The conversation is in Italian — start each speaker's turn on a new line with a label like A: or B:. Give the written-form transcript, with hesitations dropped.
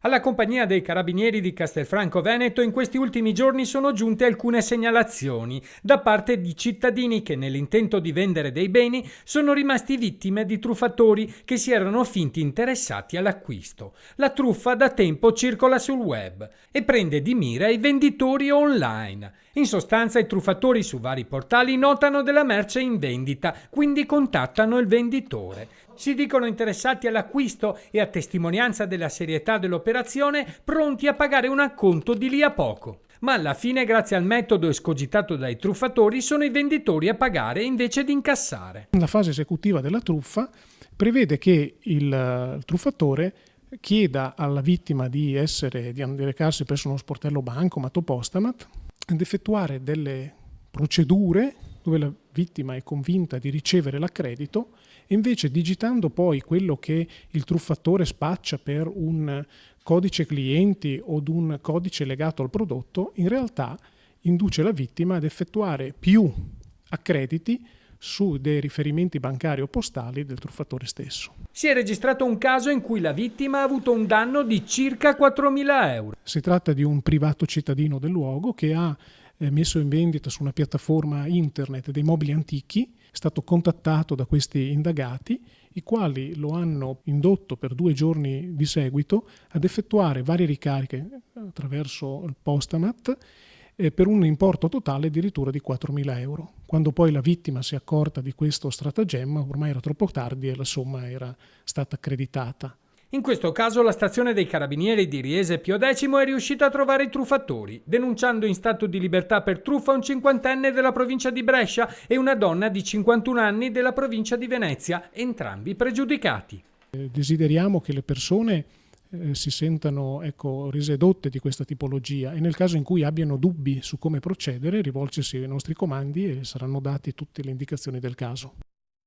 A: Alla compagnia dei Carabinieri di Castelfranco Veneto in questi ultimi giorni sono giunte alcune segnalazioni da parte di cittadini che nell'intento di vendere dei beni sono rimasti vittime di truffatori che si erano finti interessati all'acquisto. La truffa da tempo circola sul web e prende di mira i venditori online. In sostanza i truffatori su vari portali notano della merce in vendita, quindi contattano il venditore. Si dicono interessati all'acquisto e a testimonianza della serietà dell'operazione pronti a pagare un acconto di lì a poco. Ma alla fine, grazie al metodo escogitato dai truffatori, sono i venditori a pagare invece di incassare.
B: La fase esecutiva della truffa prevede che il truffatore chieda alla vittima di recarsi presso uno sportello bancomat o postamat, ad effettuare delle procedure dove la vittima è convinta di ricevere l'accredito e invece digitando poi quello che il truffatore spaccia per un codice clienti o ad un codice legato al prodotto, in realtà induce la vittima ad effettuare più accrediti su dei riferimenti bancari o postali del truffatore stesso.
A: Si è registrato un caso in cui la vittima ha avuto un danno di circa 4.000 euro.
B: Si tratta di un privato cittadino del luogo che ha messo in vendita su una piattaforma internet dei mobili antichi, è stato contattato da questi indagati, i quali lo hanno indotto per 2 giorni di seguito ad effettuare varie ricariche attraverso il postamat per un importo totale addirittura di 4.000 euro. Quando poi la vittima si è accorta di questo stratagemma, ormai era troppo tardi e la somma era stata accreditata.
A: In questo caso la stazione dei Carabinieri di Riese Pio X è riuscita a trovare i truffatori, denunciando in stato di libertà per truffa un 50enne della provincia di Brescia e una donna di 51 anni della provincia di Venezia, entrambi pregiudicati.
B: Desideriamo che le persone si sentano rese edotte di questa tipologia e nel caso in cui abbiano dubbi su come procedere rivolgersi ai nostri comandi e saranno date tutte le indicazioni del caso.